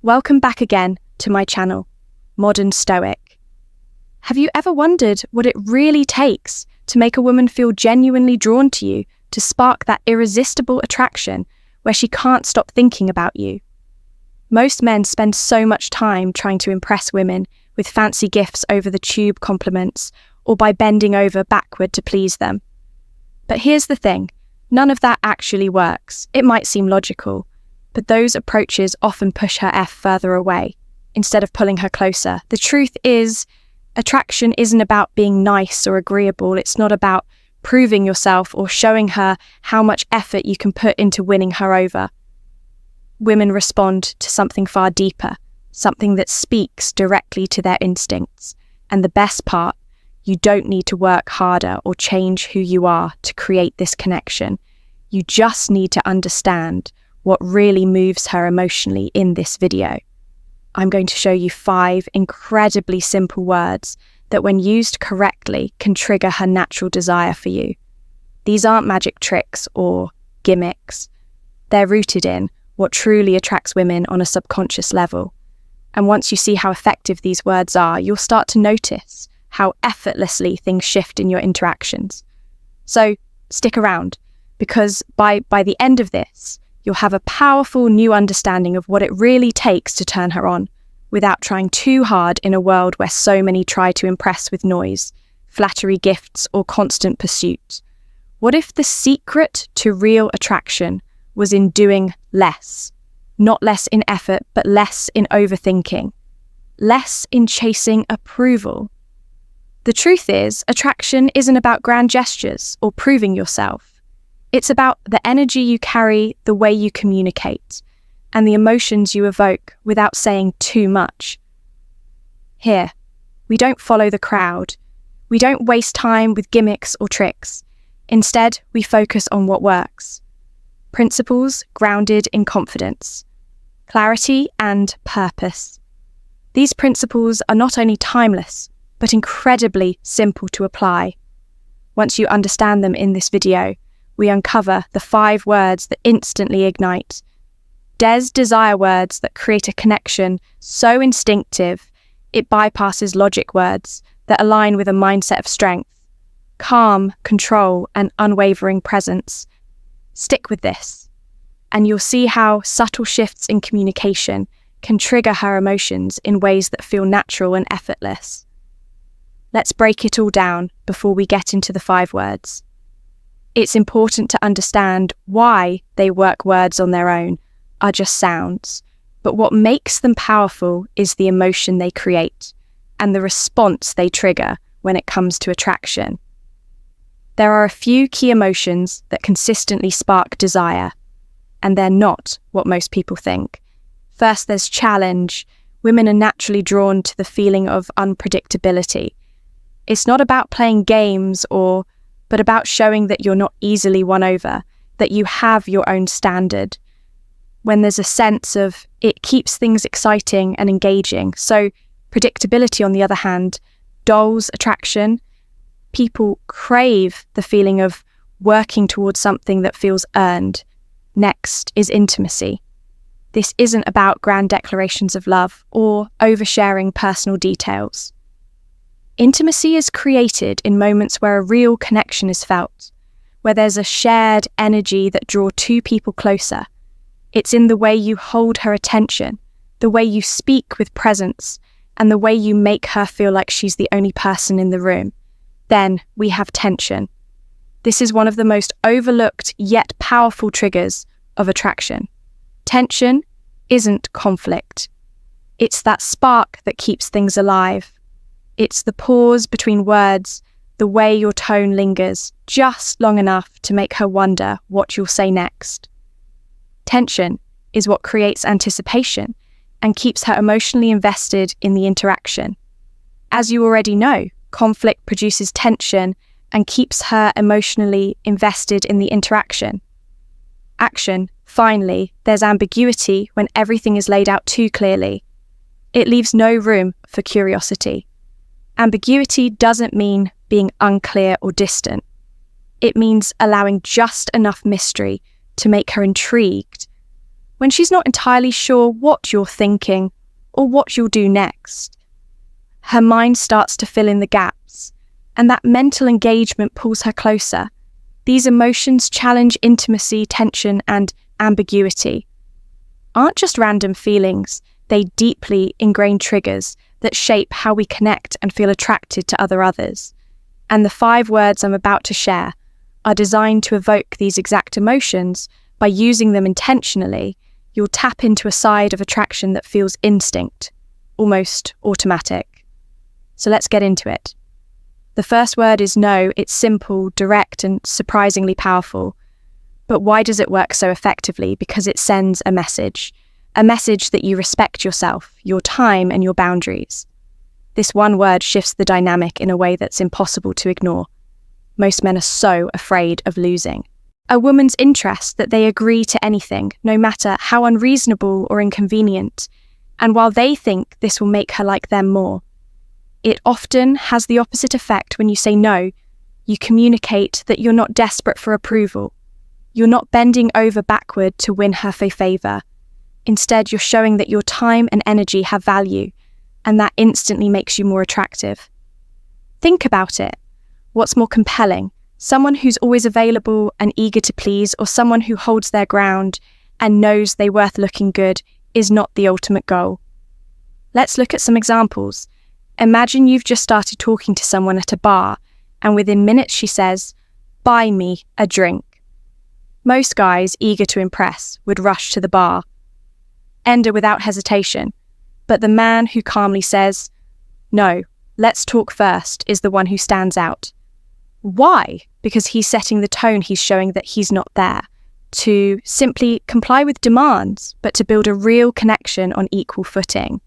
Welcome back again to my channel, Modern Stoic. Have you ever wondered what it really takes to make a woman feel genuinely drawn to you, to spark that irresistible attraction where she can't stop thinking about you? Most men spend so much time trying to impress women with fancy gifts over the tube compliments or by bending over backward to please them. But here's the thing, none of that actually works. It might seem logical, but those approaches often push her further away instead of pulling her closer. The truth is, attraction isn't about being nice or agreeable. It's not about proving yourself or showing her how much effort you can put into winning her over. Women respond to something far deeper, something that speaks directly to their instincts. And the best part, you don't need to work harder or change who you are to create this connection. You just need to understand what really moves her emotionally in this video. I'm going to show you 5 incredibly simple words that when used correctly can trigger her natural desire for you. These aren't magic tricks or gimmicks. They're rooted in what truly attracts women on a subconscious level. And once you see how effective these words are, you'll start to notice how effortlessly things shift in your interactions. So stick around, because by the end of this, you'll have a powerful new understanding of what it really takes to turn her on, without trying too hard in a world where so many try to impress with noise, flattery gifts, or constant pursuit. What if the secret to real attraction was in doing less? Not less in effort, but less in overthinking. Less in chasing approval. The truth is, attraction isn't about grand gestures or proving yourself. It's about the energy you carry, the way you communicate, and the emotions you evoke without saying too much. Here, we don't follow the crowd. We don't waste time with gimmicks or tricks. Instead, we focus on what works. Principles grounded in confidence, clarity, and purpose. These principles are not only timeless, but incredibly simple to apply. Once you understand them in this video, we uncover the 5 words that instantly ignite. Desire words that create a connection so instinctive, it bypasses logic words that align with a mindset of strength, calm, control, and unwavering presence. Stick with this, and you'll see how subtle shifts in communication can trigger her emotions in ways that feel natural and effortless. Let's break it all down before we get into the 5 words. It's important to understand why they work. Words on their own are just sounds, but what makes them powerful is the emotion they create and the response they trigger when it comes to attraction. There are a few key emotions that consistently spark desire, and they're not what most people think. First, there's challenge. Women are naturally drawn to the feeling of unpredictability. It's not about playing games but about showing that you're not easily won over, that you have your own standard. When there's a sense of it keeps things exciting and engaging. So predictability, on the other hand, dulls attraction. People crave the feeling of working towards something that feels earned. Next is intimacy. This isn't about grand declarations of love or oversharing personal details. Intimacy is created in moments where a real connection is felt, where there's a shared energy that draws 2 people closer. It's in the way you hold her attention, the way you speak with presence, and the way you make her feel like she's the only person in the room. Then we have tension. This is one of the most overlooked yet powerful triggers of attraction. Tension isn't conflict. It's that spark that keeps things alive. It's the pause between words, the way your tone lingers, just long enough to make her wonder what you'll say next. Tension is what creates anticipation and keeps her emotionally invested in the interaction. As you already know, conflict produces tension and keeps her emotionally invested in the interaction. Action, finally, there's ambiguity when everything is laid out too clearly. It leaves no room for curiosity. Ambiguity doesn't mean being unclear or distant. It means allowing just enough mystery to make her intrigued. when she's not entirely sure what you're thinking or what you'll do next. Her mind starts to fill in the gaps, and that mental engagement pulls her closer. These emotions challenge intimacy, tension, and ambiguity. Aren't just random feelings, they deeply ingrained triggers that shape how we connect and feel attracted to others. And the 5 words I'm about to share are designed to evoke these exact emotions. By using them intentionally, you'll tap into a side of attraction that feels instinct, almost automatic. So let's get into it. The first word is no. It's simple, direct, and surprisingly powerful. But why does it work so effectively? Because it sends a message that you respect yourself, your time, and your boundaries. This one word shifts the dynamic in a way that's impossible to ignore. Most men are so afraid of losing. A woman's interest that they agree to anything, no matter how unreasonable or inconvenient. And while they think this will make her like them more, it often has the opposite effect. When you say no, you communicate that you're not desperate for approval. You're not bending over backward to win her favor. Instead, you're showing that your time and energy have value, and that instantly makes you more attractive. Think about it. What's more compelling? Someone who's always available and eager to please, or someone who holds their ground and knows they're worth looking good is not the ultimate goal. Let's look at some examples. Imagine you've just started talking to someone at a bar, and within minutes she says, "Buy me a drink." Most guys, eager to impress, would rush to the bar, enter without hesitation. But the man who calmly says, "No, let's talk first," is the one who stands out. Why? Because he's setting the tone. He's showing that he's not there to simply comply with demands, but to build a real connection on equal footing.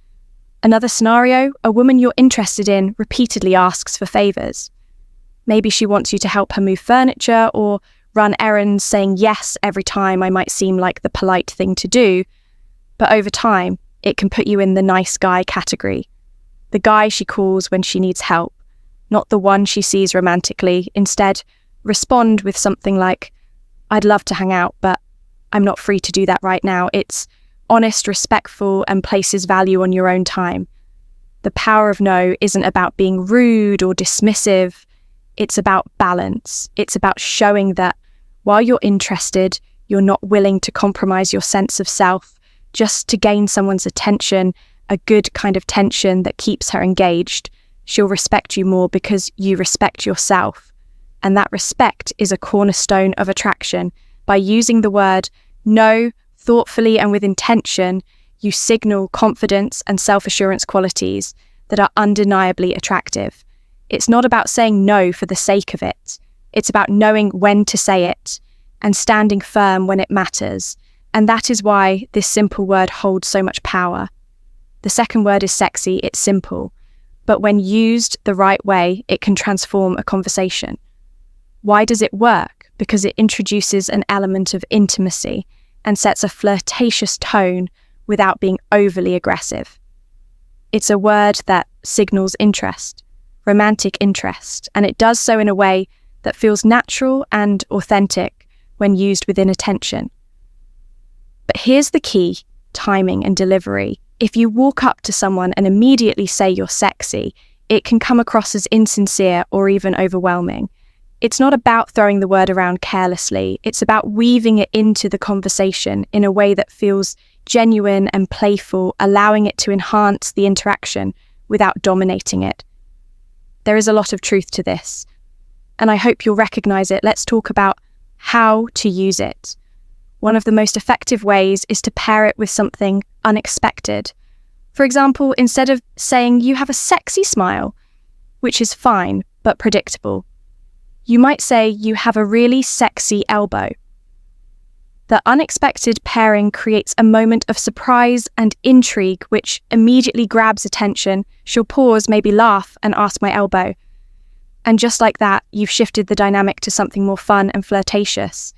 Another scenario, a woman you're interested in repeatedly asks for favors. Maybe she wants you to help her move furniture or run errands. Saying yes every time might seem like the polite thing to do, but over time, it can put you in the nice guy category. The guy she calls when she needs help, not the one she sees romantically. Instead, respond with something like, "I'd love to hang out, but I'm not free to do that right now." It's honest, respectful, and places value on your own time. The power of no isn't about being rude or dismissive. It's about balance. It's about showing that while you're interested, you're not willing to compromise your sense of self just to gain someone's attention, a good kind of tension that keeps her engaged. She'll respect you more because you respect yourself. And that respect is a cornerstone of attraction. By using the word no thoughtfully and with intention, you signal confidence and self-assurance qualities that are undeniably attractive. It's not about saying no for the sake of it. It's about knowing when to say it and standing firm when it matters. And that is why this simple word holds so much power. The second word is sexy. It's simple, but when used the right way, it can transform a conversation. Why does it work? Because it introduces an element of intimacy and sets a flirtatious tone without being overly aggressive. It's a word that signals interest, romantic interest, and it does so in a way that feels natural and authentic when used within attention. But here's the key: timing and delivery. If you walk up to someone and immediately say you're sexy, it can come across as insincere or even overwhelming. It's not about throwing the word around carelessly. It's about weaving it into the conversation in a way that feels genuine and playful, allowing it to enhance the interaction without dominating it. There is a lot of truth to this, and I hope you'll recognize it. Let's talk about how to use it. One of the most effective ways is to pair it with something unexpected. For example, instead of saying "you have a sexy smile," which is fine but predictable, you might say "you have a really sexy elbow." The unexpected pairing creates a moment of surprise and intrigue, which immediately grabs attention. She'll pause, maybe laugh, and ask, "My elbow." And just like that, you've shifted the dynamic to something more fun and flirtatious.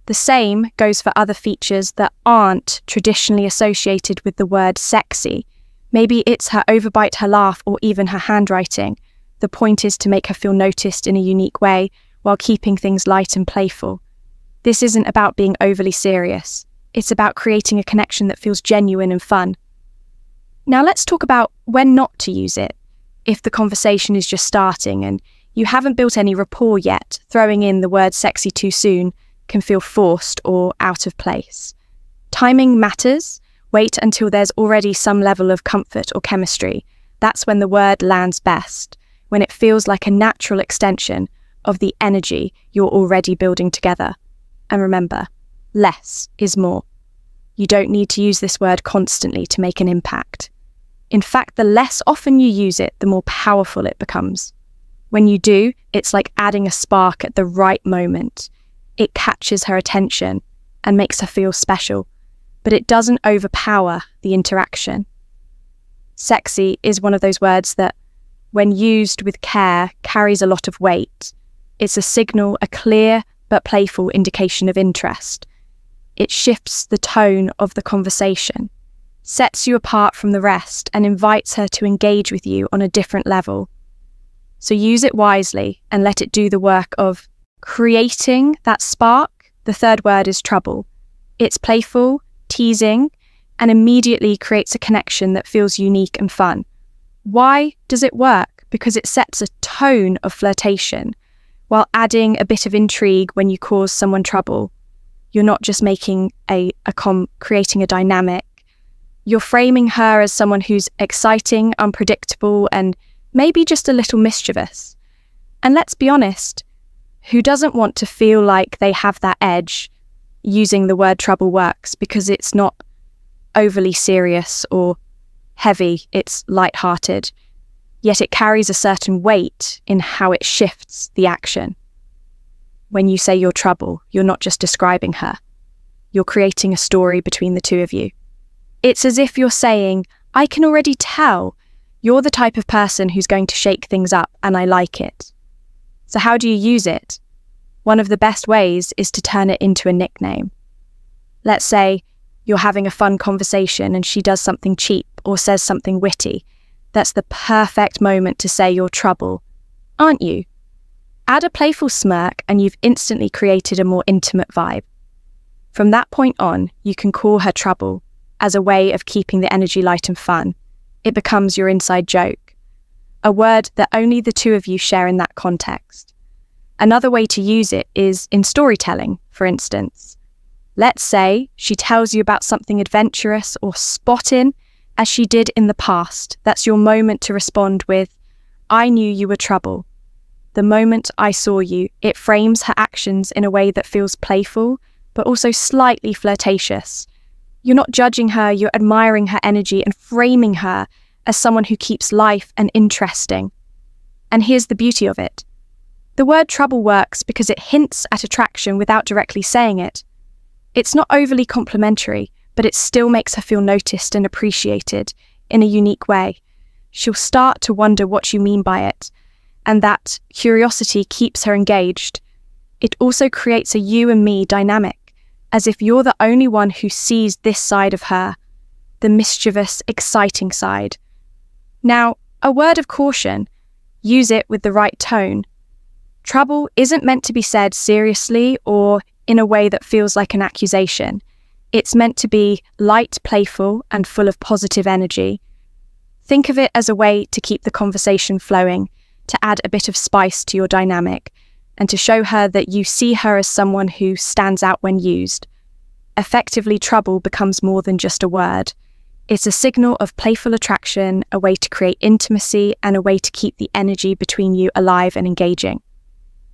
The same goes for other features that aren't traditionally associated with the word sexy. Maybe it's her overbite, her laugh, or even her handwriting. The point is to make her feel noticed in a unique way while keeping things light and playful. This isn't about being overly serious. It's about creating a connection that feels genuine and fun. Now let's talk about when not to use it. If the conversation is just starting and you haven't built any rapport yet, throwing in the word sexy too soon can feel forced or out of place. Timing matters. Wait until there's already some level of comfort or chemistry. That's when the word lands best, when it feels like a natural extension of the energy you're already building together. And remember, less is more. You don't need to use this word constantly to make an impact. In fact, the less often you use it, the more powerful it becomes. When you do, it's like adding a spark at the right moment. It catches her attention and makes her feel special, but it doesn't overpower the interaction. Sexy is one of those words that, when used with care, carries a lot of weight. It's a signal, a clear but playful indication of interest. It shifts the tone of the conversation, sets you apart from the rest, and invites her to engage with you on a different level. So use it wisely and let it do the work of creating that spark. The third word is trouble. It's playful, teasing, and immediately creates a connection that feels unique and fun. Why does it work? Because it sets a tone of flirtation while adding a bit of intrigue when you cause someone trouble. You're not just making creating a dynamic. You're framing her as someone who's exciting, unpredictable, and maybe just a little mischievous. And let's be honest, who doesn't want to feel like they have that edge? Using the word trouble works because it's not overly serious or heavy, it's light-hearted, yet it carries a certain weight in how it shifts the action. When you say you're trouble, you're not just describing her. You're creating a story between the two of you. It's as if you're saying, I can already tell you're the type of person who's going to shake things up and I like it. So how do you use it? One of the best ways is to turn it into a nickname. Let's say you're having a fun conversation and she does something cheap or says something witty. That's the perfect moment to say you're trouble, aren't you? Add a playful smirk and you've instantly created a more intimate vibe. From that point on, you can call her trouble as a way of keeping the energy light and fun. It becomes your inside joke, a word that only the two of you share in that context. Another way to use it is in storytelling, for instance. Let's say she tells you about something adventurous or spot-in as she did in the past. That's your moment to respond with, I knew you were trouble. The moment I saw you, it frames her actions in a way that feels playful, but also slightly flirtatious. You're not judging her, you're admiring her energy and framing her as someone who keeps life and interesting. And here's the beauty of it. The word trouble works because it hints at attraction without directly saying it. It's not overly complimentary, but it still makes her feel noticed and appreciated in a unique way. She'll start to wonder what you mean by it, and that curiosity keeps her engaged. It also creates a you and me dynamic, as if you're the only one who sees this side of her, the mischievous, exciting side. Now, a word of caution, use it with the right tone. Trouble isn't meant to be said seriously or in a way that feels like an accusation. It's meant to be light, playful, and full of positive energy. Think of it as a way to keep the conversation flowing, to add a bit of spice to your dynamic, and to show her that you see her as someone who stands out when used. Effectively, trouble becomes more than just a word. It's a signal of playful attraction, a way to create intimacy, and a way to keep the energy between you alive and engaging.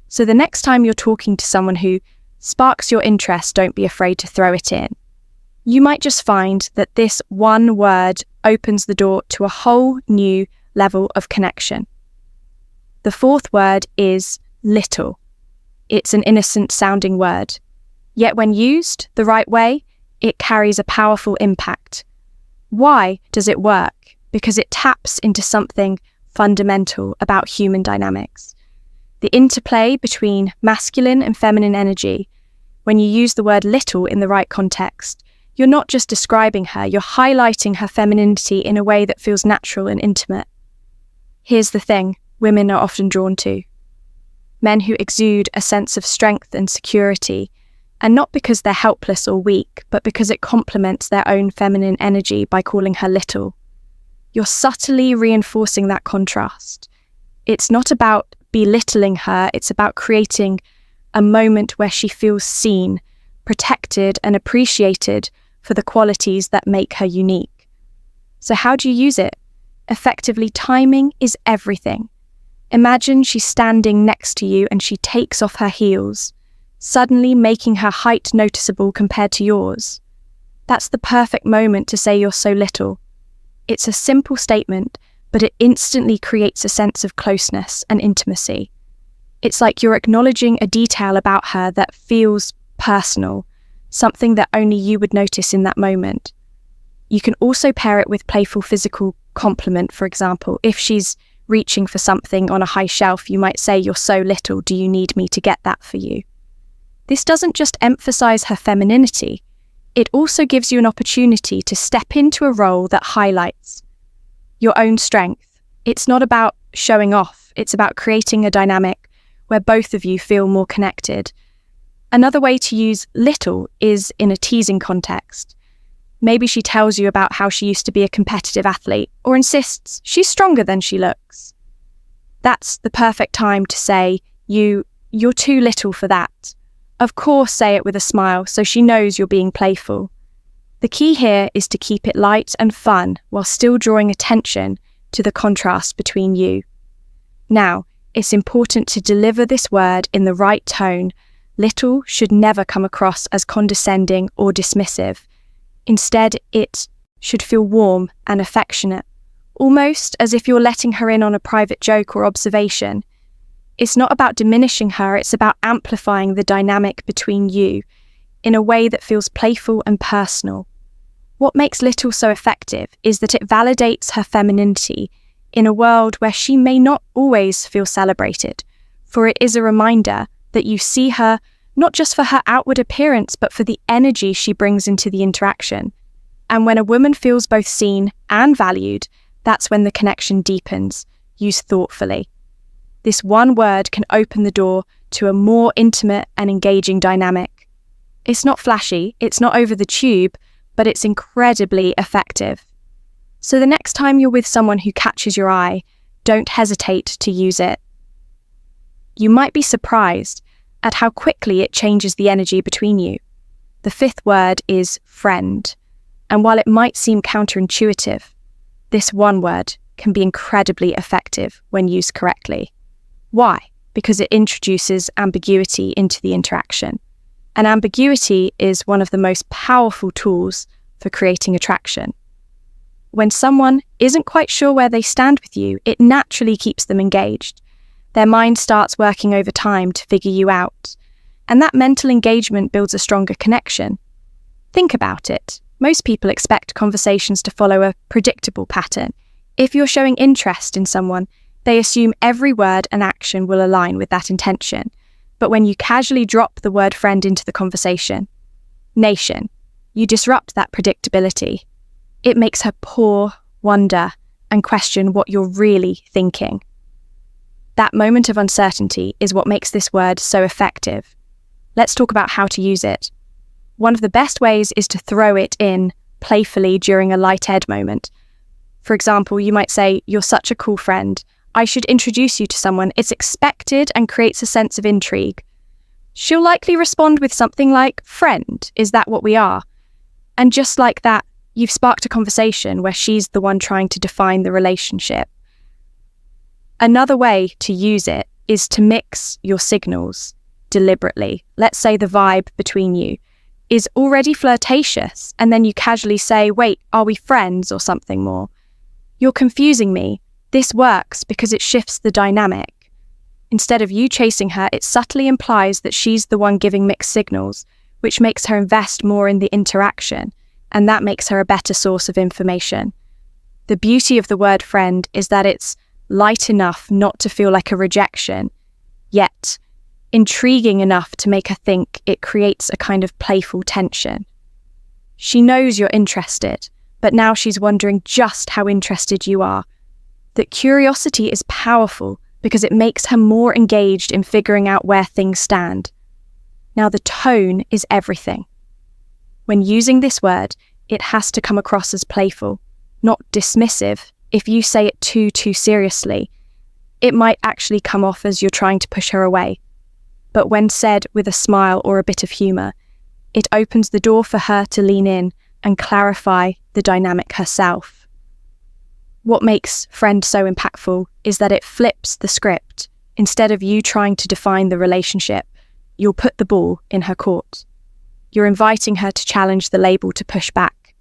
So the next time you're talking to someone who sparks your interest, don't be afraid to throw it in. You might just find that this one word opens the door to a whole new level of connection. The fourth word is little. It's an innocent sounding word. Yet when used the right way, it carries a powerful impact. Why does it work? Because it taps into something fundamental about human dynamics. The interplay between masculine and feminine energy. When you use the word little in the right context, you're not just describing her, you're highlighting her femininity in a way that feels natural and intimate. Here's the thing women are often drawn to. Men who exude a sense of strength and security, And not because they're helpless or weak, but because it complements their own feminine energy by calling her little. You're subtly reinforcing that contrast. It's not about belittling her, it's about creating a moment where she feels seen, protected, and appreciated for the qualities that make her unique. So how do you use it? Effectively, timing is everything. Imagine she's standing next to you and she takes off her heels, suddenly making her height noticeable compared to yours. That's the perfect moment to say you're so little. It's a simple statement, but it instantly creates a sense of closeness and intimacy. It's like you're acknowledging a detail about her that feels personal, something that only you would notice in that moment. You can also pair it with playful physical compliment, for example. If she's reaching for something on a high shelf, you might say, "You're so little, do you need me to get that for you?" This doesn't just emphasize her femininity, it also gives you an opportunity to step into a role that highlights your own strength. It's not about showing off, it's about creating a dynamic where both of you feel more connected. Another way to use little is in a teasing context. Maybe she tells you about how she used to be a competitive athlete or insists she's stronger than she looks. That's the perfect time to say, you're too little for that. Of course, say it with a smile so she knows you're being playful. The key here is to keep it light and fun while still drawing attention to the contrast between you. Now, it's important to deliver this word in the right tone. Little should never come across as condescending or dismissive. Instead, it should feel warm and affectionate, almost as if you're letting her in on a private joke or observation. It's not about diminishing her, it's about amplifying the dynamic between you in a way that feels playful and personal. What makes little so effective is that it validates her femininity in a world where she may not always feel celebrated, for it is a reminder that you see her not just for her outward appearance, but for the energy she brings into the interaction. And when a woman feels both seen and valued, that's when the connection deepens, used thoughtfully. This one word can open the door to a more intimate and engaging dynamic. It's not flashy, it's not over the tube, but it's incredibly effective. So the next time you're with someone who catches your eye, don't hesitate to use it. You might be surprised at how quickly it changes the energy between you. The fifth word is friend, and while it might seem counterintuitive, this one word can be incredibly effective when used correctly. Why? Because it introduces ambiguity into the interaction. And ambiguity is one of the most powerful tools for creating attraction. When someone isn't quite sure where they stand with you, it naturally keeps them engaged. Their mind starts working over time to figure you out, and that mental engagement builds a stronger connection. Think about it. Most people expect conversations to follow a predictable pattern. If you're showing interest in someone, they assume every word and action will align with that intention. But when you casually drop the word friend into the conversation, nation, you disrupt that predictability. It makes her pause, wonder, and question what you're really thinking. That moment of uncertainty is what makes this word so effective. Let's talk about how to use it. One of the best ways is to throw it in playfully during a light ed moment. For example, you might say, "You're such a cool friend. I should introduce you to someone." It's expected and creates a sense of intrigue. She'll likely respond with something like, "Friend, is that what we are?" And just like that, you've sparked a conversation where she's the one trying to define the relationship. Another way to use it is to mix your signals deliberately. Let's say the vibe between you is already flirtatious, and then you casually say, "Wait, are we friends?" or something more. "You're confusing me." This works because it shifts the dynamic. Instead of you chasing her, it subtly implies that she's the one giving mixed signals, which makes her invest more in the interaction, and that makes her a better source of information. The beauty of the word friend is that it's light enough not to feel like a rejection, yet intriguing enough to make her think it creates a kind of playful tension. She knows you're interested, but now she's wondering just how interested you are. That curiosity is powerful because it makes her more engaged in figuring out where things stand. Now, the tone is everything. When using this word, it has to come across as playful, not dismissive. If you say it too seriously, it might actually come off as you're trying to push her away. But when said with a smile or a bit of humour, it opens the door for her to lean in and clarify the dynamic herself. What makes friend so impactful is that it flips the script. Instead of you trying to define the relationship, you'll put the ball in her court. You're inviting her to challenge the label, to push back.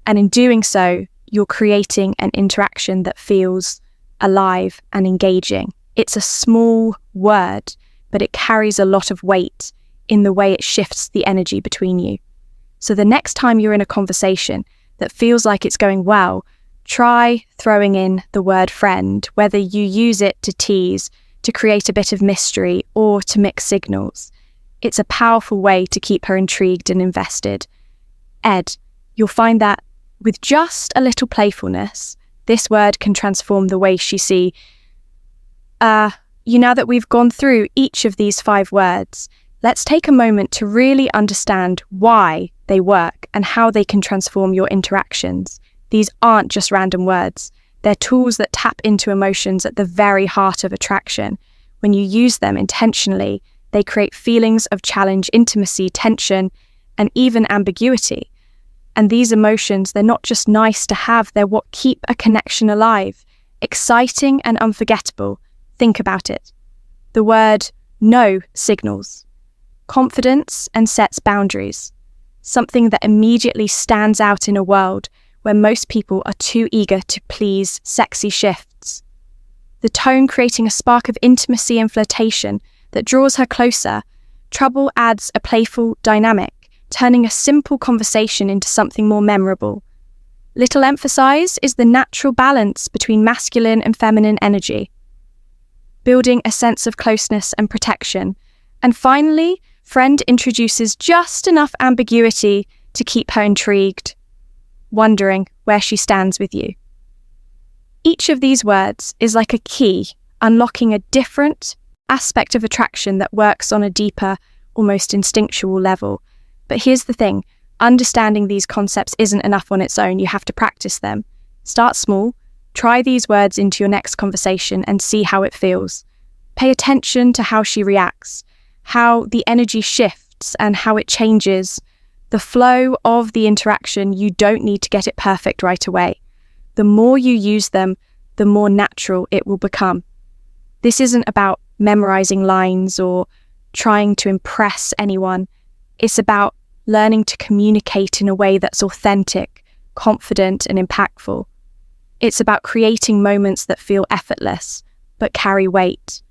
And in doing so, you're creating an interaction that feels alive and engaging. It's a small word, but it carries a lot of weight in the way it shifts the energy between you. So the next time you're in a conversation that feels like it's going well, try throwing in the word friend, whether you use it to tease, to create a bit of mystery, or to mix signals. It's a powerful way to keep her intrigued and invested. Ed, you'll find that with just a little playfulness, this word can transform the way she sees. Now that we've gone through each of these 5 words, let's take a moment to really understand why they work and how they can transform your interactions. These aren't just random words. They're tools that tap into emotions at the very heart of attraction. When you use them intentionally, they create feelings of challenge, intimacy, tension, and even ambiguity. And these emotions, they're not just nice to have, they're what keep a connection alive, exciting and unforgettable. Think about it. The word no signals confidence and sets boundaries, something that immediately stands out in a world where most people are too eager to please. Sexy shifts. The tone creating a spark of intimacy and flirtation that draws her closer. Trouble adds a playful dynamic, turning a simple conversation into something more memorable. Little emphasize is the natural balance between masculine and feminine energy, building a sense of closeness and protection. And finally, friend introduces just enough ambiguity to keep her intrigued, wondering where she stands with you. Each of these words is like a key, unlocking a different aspect of attraction that works on a deeper, almost instinctual level. But here's the thing, understanding these concepts isn't enough on its own. You have to practice them. Start small, try these words into your next conversation and see how it feels. Pay attention to how she reacts, how the energy shifts and how it changes. The flow of the interaction, you don't need to get it perfect right away. The more you use them, the more natural it will become. This isn't about memorizing lines or trying to impress anyone. It's about learning to communicate in a way that's authentic, confident, and impactful. It's about creating moments that feel effortless, but carry weight.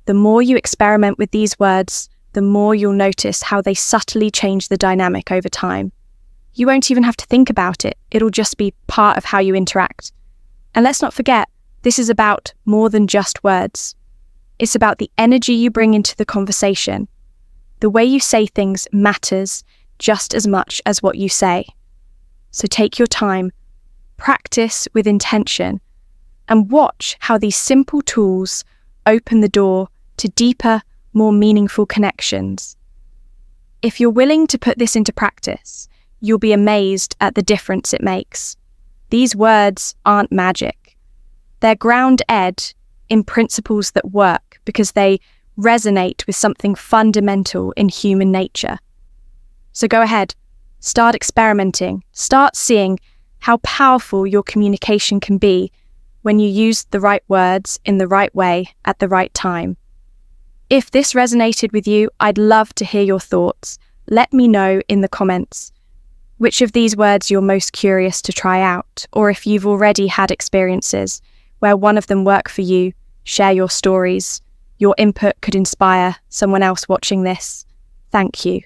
The more you experiment with these words, the more you'll notice how they subtly change the dynamic over time. You won't even have to think about it. It'll just be part of how you interact. And let's not forget, this is about more than just words. It's about the energy you bring into the conversation. The way you say things matters just as much as what you say. So take your time, practice with intention, and watch how these simple tools open the door to deeper, more meaningful connections. If you're willing to put this into practice, you'll be amazed at the difference it makes. These words aren't magic. They're ground-ed in principles that work because they resonate with something fundamental in human nature. So go ahead, start experimenting, start seeing how powerful your communication can be when you use the right words in the right way at the right time. If this resonated with you, I'd love to hear your thoughts. Let me know in the comments which of these words you're most curious to try out, or if you've already had experiences where one of them worked for you, share your stories. Your input could inspire someone else watching this. Thank you.